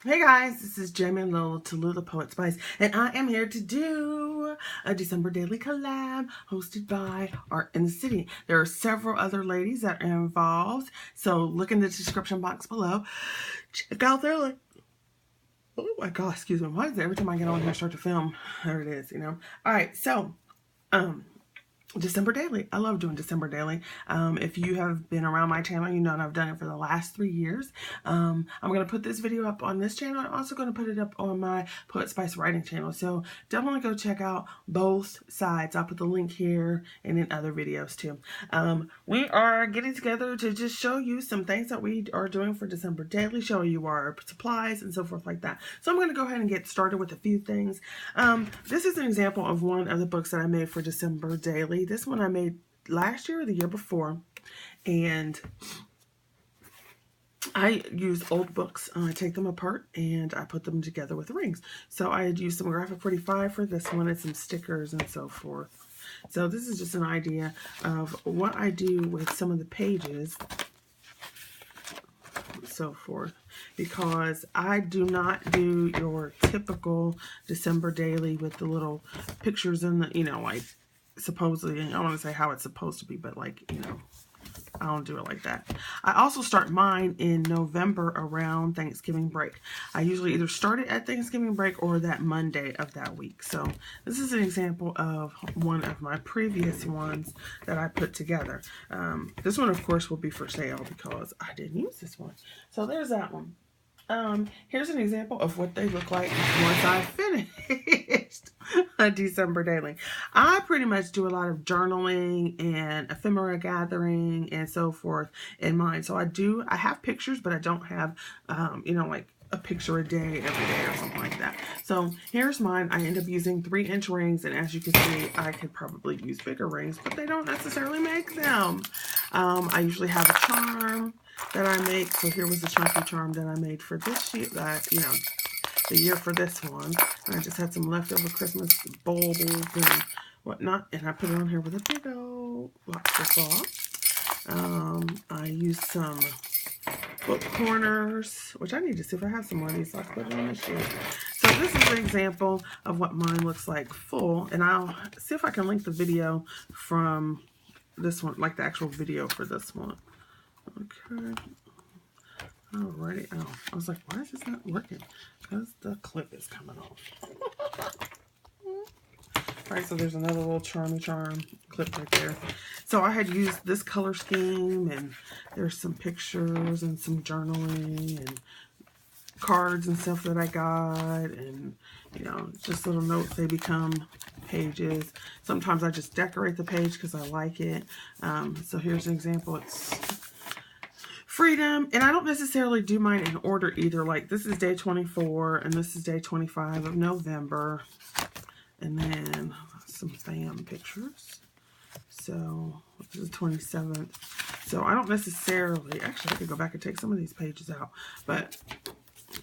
Hey guys, this is Jamie and Lola Tallulah Poet Spice, and I am here to do a December daily collab hosted by Art in the City. There are several other ladies that are involved, so look in the description box below. Check out their link. Oh my god, excuse me. Why is it every time I get on here start to film? There it is, you know. Alright, so December Daily. I love doing December Daily. If you have been around my channel, you know that I've done it for the last 3 years. I'm going to put this video up on this channel. I'm also going to put it up on my Poet Spice writing channel. So definitely go check out both sides. I'll put the link here and in other videos too. We are getting together to just show you some things that we are doing for December Daily, show you our supplies and so forth like that. So I'm going to go ahead and get started with a few things. This is an example of one of the books that I made for December Daily. This one I made last year or the year before, and I use old books. I take them apart and I put them together with rings. So I had used some graphic 45 for this one and some stickers and so forth. So this is just an idea of what I do with some of the pages, so forth, because I do not do your typical December Daily with the little pictures in the, you know, like supposedly, I don't want to say how it's supposed to be, but like, you know, I don't do it like that. I also start mine in November around Thanksgiving break. I usually either start it at Thanksgiving break or that Monday of that week. So this is an example of one of my previous ones that I put together. This one, of course, will be for sale because I didn't use this one. So there's that one. Here's an example of what they look like once I finished a December Daily. I pretty much do a lot of journaling and ephemera gathering and so forth in mine. So I have pictures, but I don't have, you know, like a picture a day every day or something like that. So here's mine. I end up using 3-inch rings, and as you can see, I could probably use bigger rings, but they don't necessarily make them. I usually have a charm that I make. So here was the chunky charm that I made for this year, you know, the year for this one. And I just had some leftover Christmas bowls and whatnot, and I put it on here with a big old lobster claw. I used some book corners, which I need to see if I have some more of these, so I can put it on this sheet. So this is an example of what mine looks like full, and I'll see if I can link the video from this one, like the actual video for this one. Okay. Alrighty. Oh, I was like, why is this not working? Because the clip is coming off. Alright, so there's another little charm clip right there. So I had used this color scheme, and there's some pictures and some journaling and cards and stuff that I got, and you know, just little notes. They become pages. Sometimes I just decorate the page because I like it. So here's an example. It's freedom, and I don't necessarily do mine in order either. Like this is day 24 and this is day 25 of November, and then some fam pictures. So this is 27th. So I don't necessarily, actually I could go back and take some of these pages out, but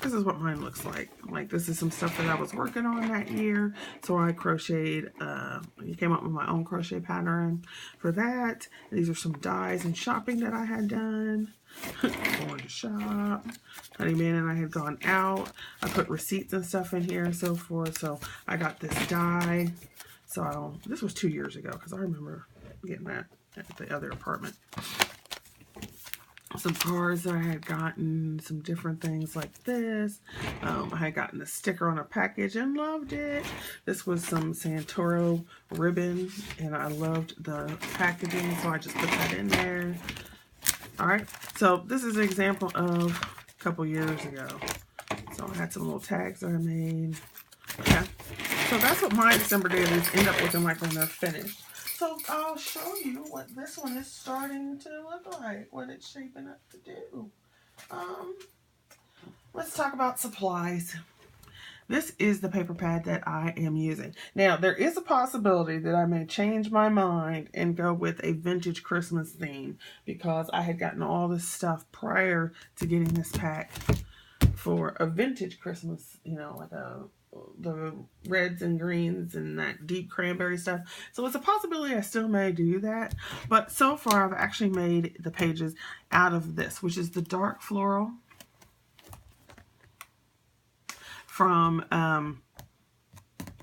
this is what mine looks like. Like this is some stuff that I was working on that year. So I crocheted, came up with my own crochet pattern for that. These are some dies and shopping that I had done. Going to shop. Honey Man and I had gone out. I put receipts and stuff in here and so forth. So I got this die. So this was 2 years ago because I remember getting that at the other apartment. Some cards that I had gotten, some different things like this. I had gotten a sticker on a package and loved it. This was some Santoro ribbon, and I loved the packaging, so I just put that in there. Alright, so this is an example of a couple years ago. So I had some little tags that I made. Yeah. So that's what my December dailies end up looking like when they're finished. So I'll show you what this one is starting to look like, what it's shaping up to do. Let's talk about supplies. This is the paper pad that I am using. Now, there is a possibility that I may change my mind and go with a vintage Christmas theme, because I had gotten all this stuff prior to getting this pack for a vintage Christmas, you know, like the reds and greens and that deep cranberry stuff. So it's a possibility I still may do that. But so far, I've actually made the pages out of this, which is the dark floral. from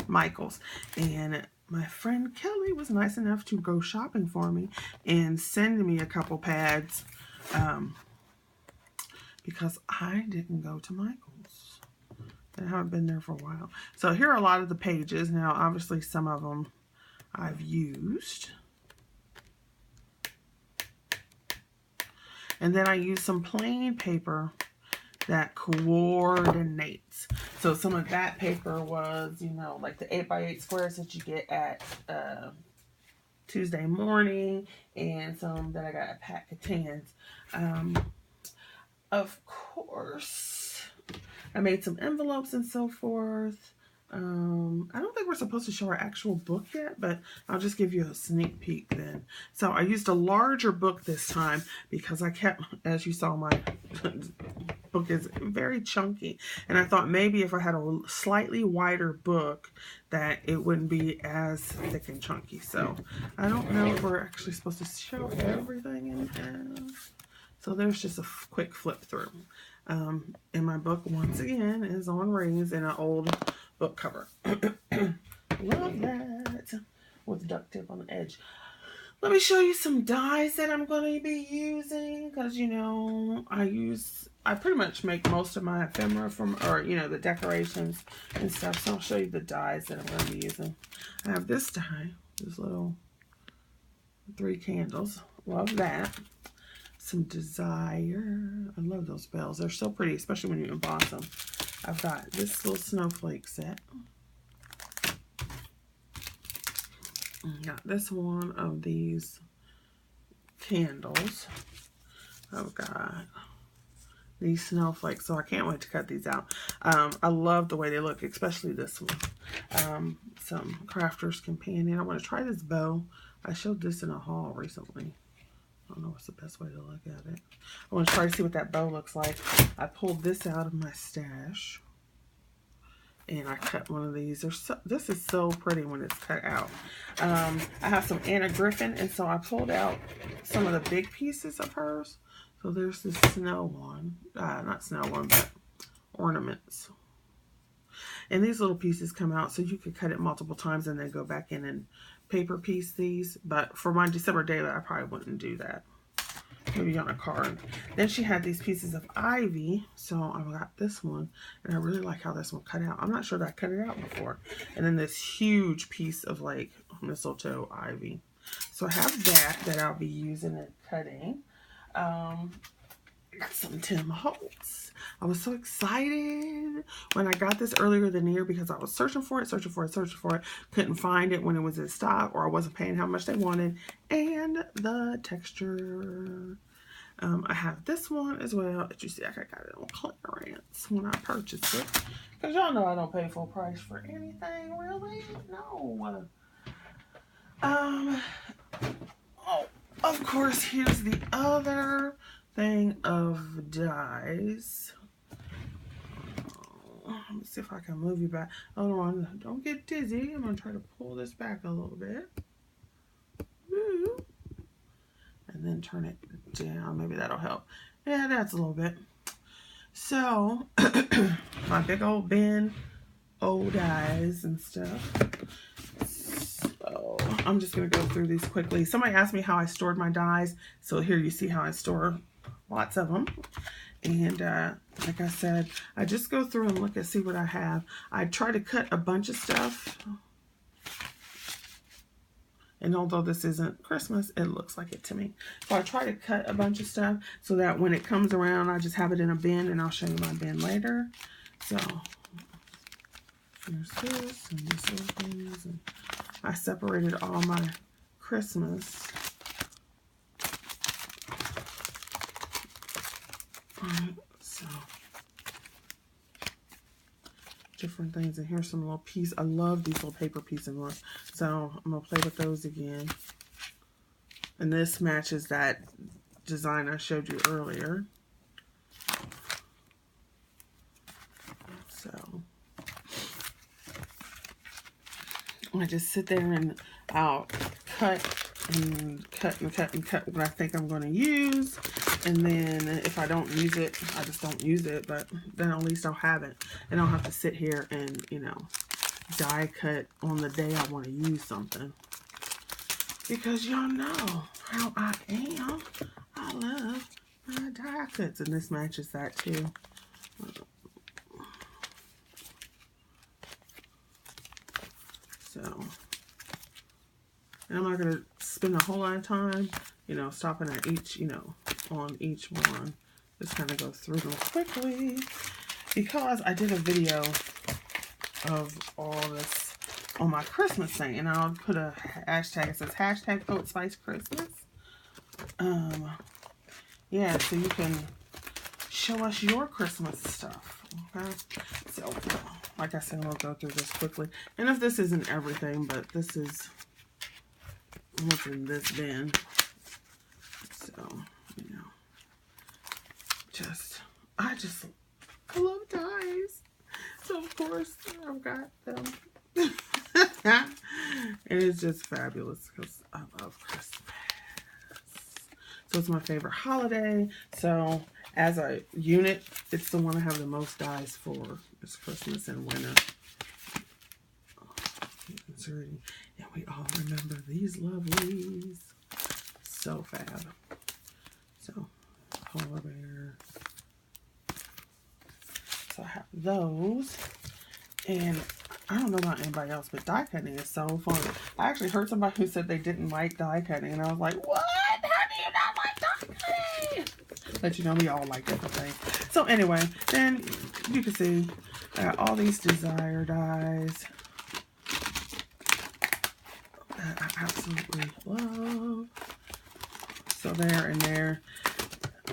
Michael's. And my friend Kelly was nice enough to go shopping for me and send me a couple pads because I didn't go to Michael's. I haven't been there for a while. So here are a lot of the pages. Now, obviously, some of them I've used. And then I use some plain paper that coordinates. So some of that paper was, you know, like the 8x8 squares that you get at Tuesday morning, and some that I got at Pat Catan's. Of course, I made some envelopes and so forth. I don't think we're supposed to show our actual book yet, but I'll just give you a sneak peek then. So I used a larger book this time because I kept, as you saw, my book is very chunky. And I thought maybe if I had a slightly wider book that it wouldn't be as thick and chunky. So I don't know if we're actually supposed to show everything in half. So there's just a quick flip through. And my book, once again, is on rings in an old book cover. Love that. With duct tape on the edge. Let me show you some dies that I'm going to be using. Because, you know, I pretty much make most of my ephemera from, or, you know, the decorations and stuff. So I'll show you the dies that I'm going to be using. I have this die. This little 3 candles. Love that. Some Desire. I love those bells. They're so pretty, especially when you emboss them. I've got this little snowflake set. Got this one of these candles. I've got these snowflakes, so I can't wait to cut these out. I love the way they look, especially this one. Some Crafter's Companion. I want to try this bow. I showed this in a haul recently. I don't know what's the best way to look at it. I want to try to see what that bow looks like. I pulled this out of my stash. And I cut one of these. This is so pretty when it's cut out. I have some Anna Griffin, and so I pulled out some of the big pieces of hers. So there's this snow one. Not snow one, but ornaments. And these little pieces come out, so you could cut it multiple times and then go back in and paper piece these. But for my December daily, I probably wouldn't do that. Maybe on a card. Then she had these pieces of ivy, so I got this one, and I really like how this one cut out. I'm not sure that I cut it out before. And then this huge piece of like mistletoe ivy. So I have that I'll be using and cutting. I got some Tim Holtz. I was so excited when I got this earlier than the year because I was searching for it. Couldn't find it when it was in stock, or I wasn't paying how much they wanted. And the texture. I have this one as well. As you see, I got it on clearance when I purchased it. Because y'all know I don't pay full price for anything, really. No. Oh, of course, here's the other thing of dies. Let me see if I can move you back. Hold on, don't get dizzy. I'm gonna try to pull this back a little bit. Woo. And then turn it down. Maybe that'll help. Yeah, that's a little bit. So, my big old bin, old dies and stuff. So, I'm just gonna go through these quickly. Somebody asked me how I stored my dies. So here you see how I store lots of them. And like I said, I just go through and look and see what I have. I try to cut a bunch of stuff. And although this isn't Christmas, it looks like it to me. So I try to cut a bunch of stuff so that when it comes around, I just have it in a bin, and I'll show you my bin later. So there's this and these little things. And I separated all my Christmas. So different things, and here's some little piece. I love these little paper pieces ones, so I'm gonna play with those again. And this matches that design I showed you earlier. So I just sit there and I'll cut and cut and cut and cut what I think I'm going to use. And then if I don't use it, I just don't use it. But then at least I'll have it. And I'll have to sit here and, you know, die cut on the day I want to use something. Because y'all know how I am. I love my die cuts. And this matches that too. So, and I'm not going to spend a whole lot of time, you know, stopping at each, you know, on each one. Just kind of go through them quickly. Because I did a video of all this on my Christmas thing. And I'll put a hashtag. It says hashtag Poet Spice Christmas. Yeah, so you can show us your Christmas stuff. Okay. So, like I said, we'll go through this quickly. And if this isn't everything, but this is what's in this bin. So, you know, I love dies. So, of course, I've got them. And it's just fabulous because I love Christmas. So, it's my favorite holiday. So, as a unit, it's the one I have the most dies for. It's Christmas and winter. And we all remember these lovelies. So fab. So, polar bear. So I have those. And I don't know about anybody else, but die cutting is so fun. I actually heard somebody who said they didn't like die cutting. And I was like, what? How do you not like die cutting? But you know, we all like different things. So anyway, then you can see I got all these desire dies that I absolutely love. So there and there.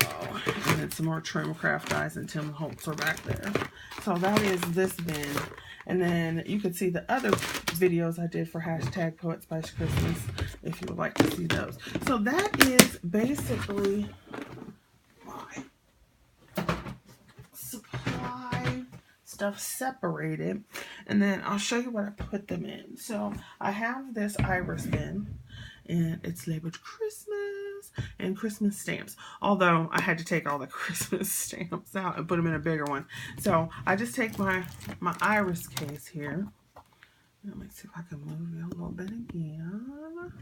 Oh, and then some more Trimcraft dies and Tim Holtz are back there. So that is this bin. And then you can see the other videos I did for hashtag Poet Spice Christmas if you would like to see those. So that is basically my supply stuff separated. And then I'll show you what I put them in. So I have this iris bin. And it's labeled Christmas and Christmas stamps. Although I had to take all the Christmas stamps out and put them in a bigger one. So I just take my iris case here. Let me see if I can move it a little bit again.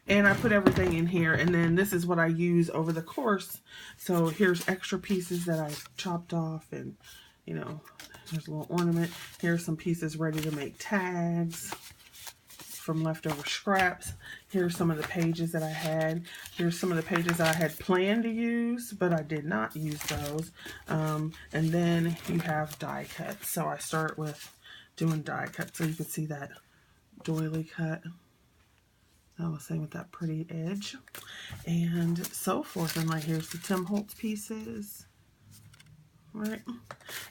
And I put everything in here. And then this is what I use over the course. So here's extra pieces that I chopped off. And, you know, here's a little ornament. Here's some pieces ready to make tags from leftover scraps. Here's some of the pages that I had. Here's some of the pages I had planned to use, but I did not use those. And then you have die cuts. So I start with doing die cuts. So you can see that doily cut. I was saying with that pretty edge. And so forth. And like here's the Tim Holtz pieces. Right,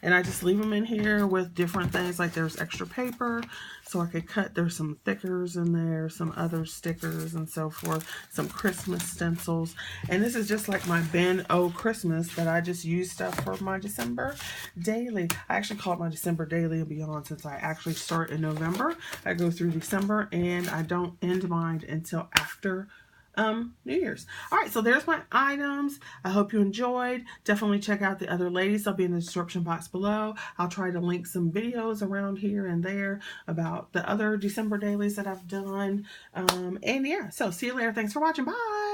and I just leave them in here with different things. Like there's extra paper so I could cut. There's some thickers in there, some other stickers and so forth, some Christmas stencils. And this is just like my bin O Christmas that I just use stuff for my December daily. I actually call it my December daily and beyond since I actually start in November. I go through December and I don't end mine until after New Year's. All right, so there's my items. I hope you enjoyed. Definitely check out the other ladies. They'll be in the description box below. I'll try to link some videos around here and there about the other December dailies that I've done. And yeah, so see you later. Thanks for watching. Bye.